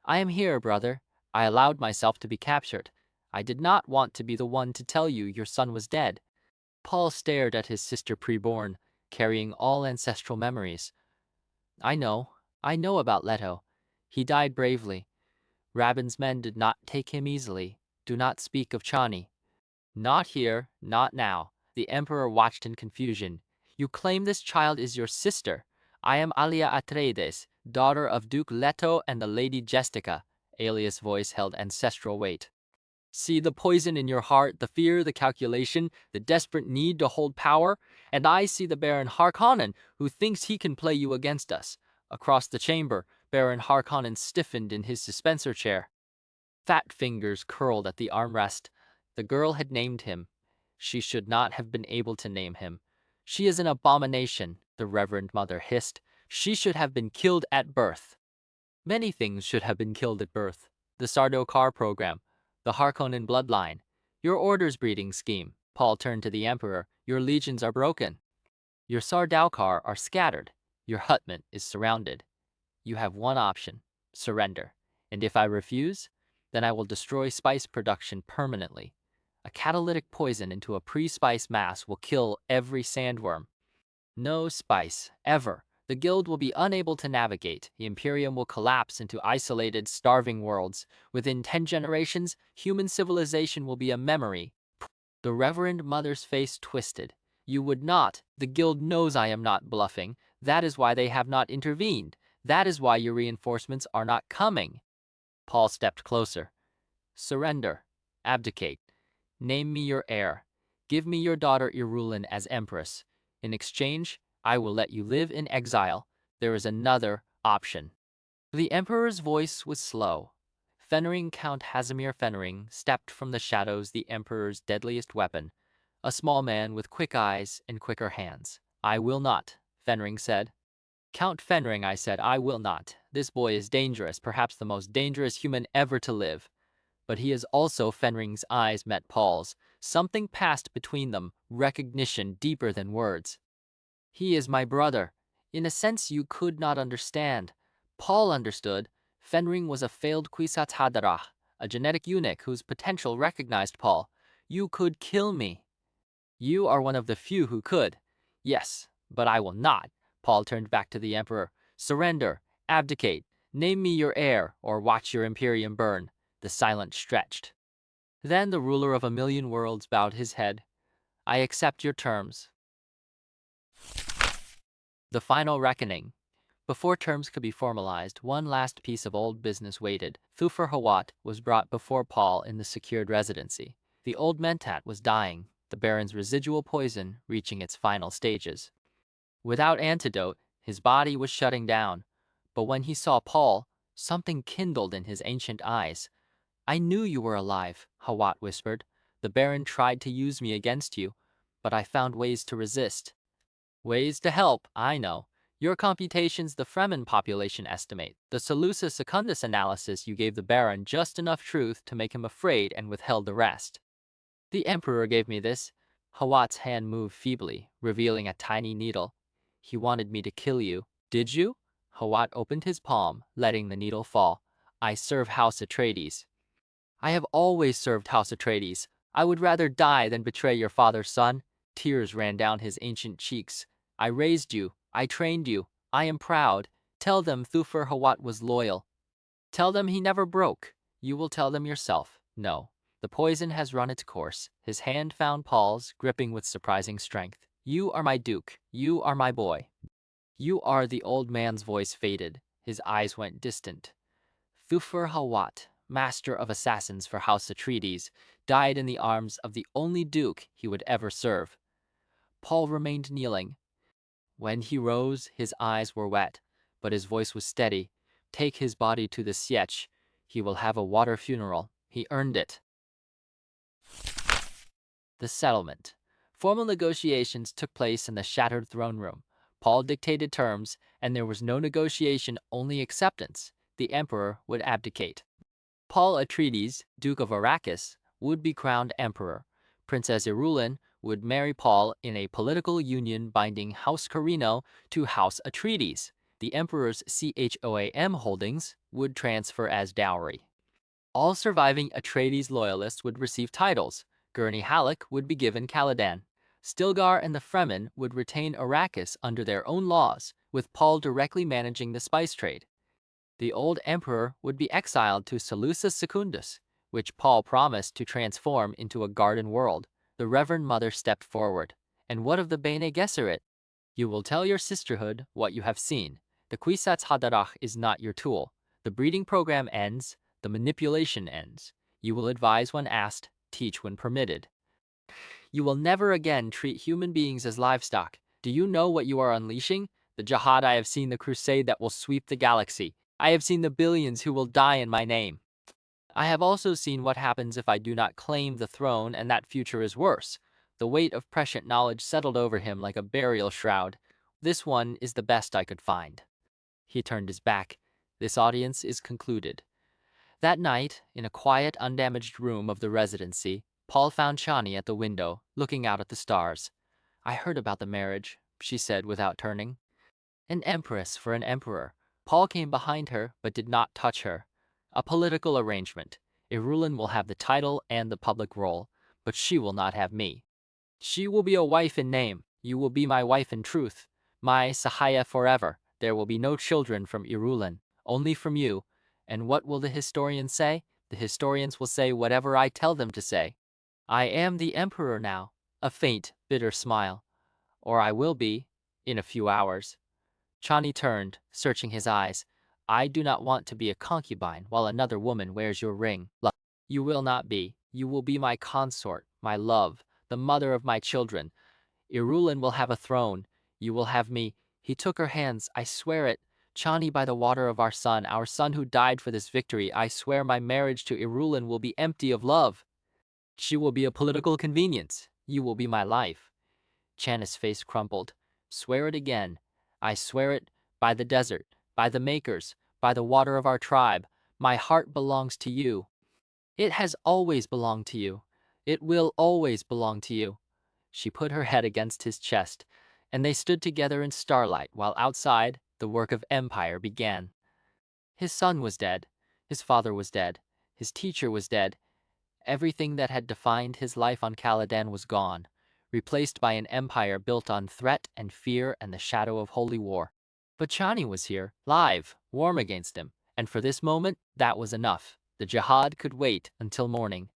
Speaker 1: "I am here, brother. I allowed myself to be captured. I did not want to be the one to tell you your son was dead." Paul stared at his sister preborn, carrying all ancestral memories. I know about Leto. He died bravely. Rabban's men did not take him easily. Do not speak of Chani." "Not here, not now." The Emperor watched in confusion. "You claim this child is your sister. I am Alia Atreides, daughter of Duke Leto and the Lady Jestika." Alia's voice held ancestral weight. "See the poison in your heart, the fear, the calculation, the desperate need to hold power, and I see the Baron Harkonnen, who thinks he can play you against us." Across the chamber, Baron Harkonnen stiffened in his dispenser chair. Fat fingers curled at the armrest. The girl had named him. She should not have been able to name him. "She is an abomination," the Reverend Mother hissed. "She should have been killed at birth." "Many things should have been killed at birth. The Sardaukar program, the Harkonnen bloodline, your orders breeding scheme." Paul turned to the Emperor. "Your legions are broken. Your Sardaukar are scattered. Your hutment is surrounded. You have one option: surrender. And if I refuse, then I will destroy spice production permanently. A catalytic poison into a pre-spice mass will kill every sandworm. No spice, ever. The guild will be unable to navigate. The Imperium will collapse into isolated, starving worlds. Within 10 generations, human civilization will be a memory." The Reverend Mother's face twisted. "You would not. The guild knows I am not bluffing. That is why they have not intervened. That is why your reinforcements are not coming." Paul stepped closer. "Surrender. Abdicate. Name me your heir. Give me your daughter Irulan as empress. In exchange, I will let you live in exile. There is another option." The Emperor's voice was slow. Fenring Count Hazimir Fenring stepped from the shadows, the Emperor's deadliest weapon, a small man with quick eyes and quicker hands. "I will not," Fenring said. "Count Fenring," I said, "I will not. This boy is dangerous, perhaps the most dangerous human ever to live." But he is also— Fenring's eyes met Paul's. Something passed between them, recognition deeper than words. "He is my brother. In a sense you could not understand." Paul understood. Fenring was a failed Kwisatz Haderach, a genetic eunuch whose potential recognized Paul. "You could kill me." You are one of the few who could. Yes, but I will not. Paul turned back to the emperor. Surrender, abdicate, name me your heir, or watch your Imperium burn. The silence stretched. Then the ruler of 1,000,000 worlds bowed his head. I accept your terms. The final reckoning. Before terms could be formalized, one last piece of old business waited. Thufir Hawat was brought before Paul in the secured residency. The old mentat was dying, the Baron's residual poison reaching its final stages. Without antidote, his body was shutting down. But when he saw Paul, something kindled in his ancient eyes. I knew you were alive, Hawat whispered. The Baron tried to use me against you, but I found ways to resist. Ways to help, I know. Your computations the Fremen population estimate. The Seleucus Secundus analysis you gave the Baron just enough truth to make him afraid and withheld the rest. The Emperor gave me this. Hawat's hand moved feebly, revealing a tiny needle. He wanted me to kill you. Did you? Hawat opened his palm, letting the needle fall. I serve House Atreides. I have always served House Atreides. I would rather die than betray your father's son. Tears ran down his ancient cheeks. I raised you. I trained you. I am proud. Tell them Thufir Hawat was loyal. Tell them he never broke. You will tell them yourself. No. The poison has run its course. His hand found Paul's, gripping with surprising strength. You are my duke. You are my boy. You are. The old man's voice faded. His eyes went distant. Thufir Hawat, master of assassins for House Atreides, died in the arms of the only duke he would ever serve. Paul remained kneeling. When he rose, his eyes were wet, but his voice was steady. Take his body to the Sietch. He will have a water funeral. He earned it. The settlement. Formal negotiations took place in the shattered throne room. Paul dictated terms, and there was no negotiation, only acceptance. The emperor would abdicate. Paul Atreides, Duke of Arrakis, would be crowned emperor. Princess Irulan would marry Paul in a political union binding House Carino to House Atreides. The emperor's CHOAM holdings would transfer as dowry. All surviving Atreides loyalists would receive titles. Gurney Halleck would be given Caladan. Stilgar and the Fremen would retain Arrakis under their own laws, with Paul directly managing the spice trade. The old emperor would be exiled to Seleucus Secundus, which Paul promised to transform into a garden world. The Reverend Mother stepped forward. And what of the Bene Gesserit? You will tell your sisterhood what you have seen. The Kwisatz Haderach is not your tool. The breeding program ends, the manipulation ends. You will advise when asked, teach when permitted. You will never again treat human beings as livestock. Do you know what you are unleashing? The Jihad. I have seen the crusade that will sweep the galaxy. I have seen the billions who will die in my name. I have also seen what happens if I do not claim the throne, and that future is worse. The weight of prescient knowledge settled over him like a burial shroud. This one is the best I could find. He turned his back. This audience is concluded. That night, in a quiet, undamaged room of the residency, Paul found Chani at the window, looking out at the stars. I heard about the marriage, she said without turning. An empress for an emperor. Paul came behind her, but did not touch her. A political arrangement. Irulan will have the title and the public role, but she will not have me. She will be a wife in name. You will be my wife in truth. My Sahaya forever. There will be no children from Irulan, only from you. And what will the historians say? The historians will say whatever I tell them to say. I am the emperor now. A faint, bitter smile. Or I will be, in a few hours. Chani turned, searching his eyes. I do not want to be a concubine while another woman wears your ring. You will not be. You will be my consort, my love, the mother of my children. Irulan will have a throne. You will have me. He took her hands. I swear it. Chani, by the water of our son who died for this victory, I swear my marriage to Irulan will be empty of love. She will be a political convenience. You will be my life. Chani's face crumpled. Swear it again. I swear it by the desert, by the makers, by the water of our tribe. My heart belongs to you. It has always belonged to you. It will always belong to you. She put her head against his chest, and they stood together in starlight while outside the work of empire began. His son was dead. His father was dead. His teacher was dead. Everything that had defined his life on Caladan was gone. replaced by an empire built on threat and fear and the shadow of holy war. But Chani was here, live, warm against him, and for this moment, that was enough. The Jihad could wait until morning.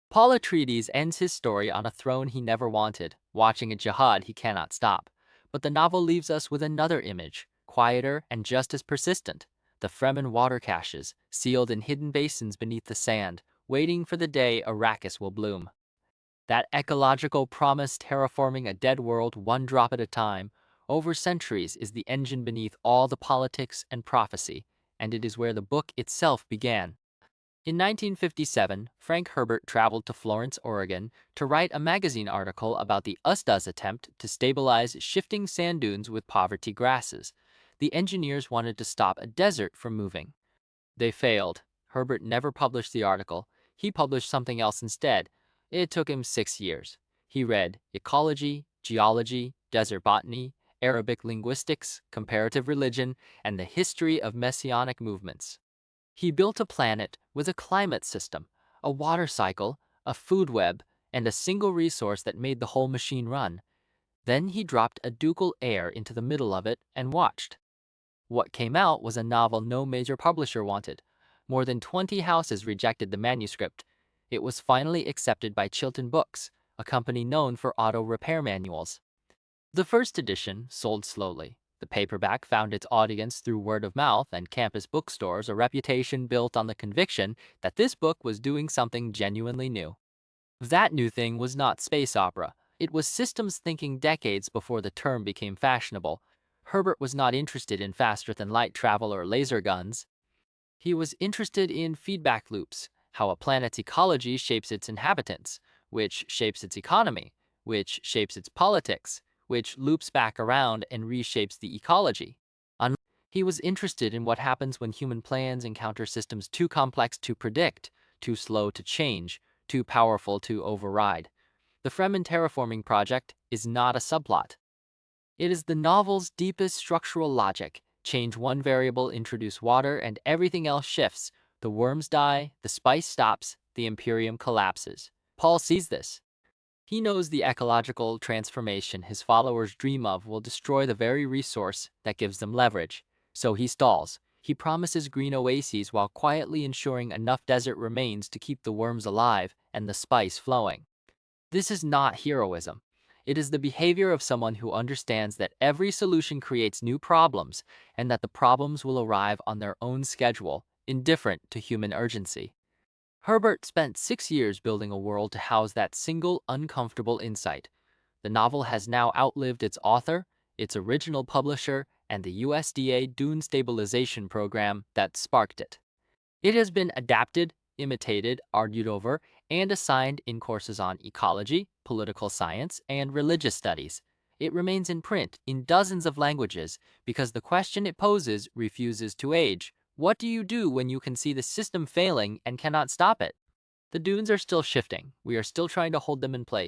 Speaker 1: Paul Atreides ends his story on a throne he never wanted, watching a jihad he cannot stop. But the novel leaves us with another image, quieter and just as persistent. The Fremen water caches, sealed in hidden basins beneath the sand, waiting for the day Arrakis will bloom. That ecological promise terraforming a dead world one drop at a time, over centuries is the engine beneath all the politics and prophecy, and it is where the book itself began. In 1957, Frank Herbert traveled to Florence, Oregon, to write a magazine article about the Ustaz attempt to stabilize shifting sand dunes with poverty grasses. The engineers wanted to stop a desert from moving. They failed. Herbert never published the article. He published something else instead. It took him 6 years. He read ecology, geology, desert botany, Arabic linguistics, comparative religion, and the history of messianic movements. He built a planet with a climate system, a water cycle, a food web, and a single resource that made the whole machine run. Then he dropped a ducal heir into the middle of it and watched. What came out was a novel no major publisher wanted. More than 20 houses rejected the manuscript. It was finally accepted by Chilton Books, a company known for auto repair manuals. The first edition sold slowly. The paperback found its audience through word of mouth and campus bookstores, a reputation built on the conviction that this book was doing something genuinely new. That new thing was not space opera. It was systems thinking decades before the term became fashionable. Herbert was not interested in faster-than-light travel or laser guns. He was interested in feedback loops, how a planet's ecology shapes its inhabitants, which shapes its economy, which shapes its politics, which loops back around and reshapes the ecology. He was interested in what happens when human plans encounter systems too complex to predict, too slow to change, too powerful to override. The Fremen terraforming project is not a subplot. It is the novel's deepest structural logic. Change one variable, introduce water, and everything else shifts. The worms die, the spice stops, the Imperium collapses. Paul sees this. He knows the ecological transformation his followers dream of will destroy the very resource that gives them leverage. So he stalls. He promises green oases while quietly ensuring enough desert remains to keep the worms alive and the spice flowing. This is not heroism. It is the behavior of someone who understands that every solution creates new problems and that the problems will arrive on their own schedule, indifferent to human urgency. Herbert spent 6 years building a world to house that single, uncomfortable insight. The novel has now outlived its author, its original publisher, and the USDA Dune stabilization program that sparked it. It has been adapted, imitated, argued over, and assigned in courses on ecology, political science, and religious studies. It remains in print in dozens of languages because the question it poses refuses to age. What do you do when you can see the system failing and cannot stop it? The dunes are still shifting. We are still trying to hold them in place.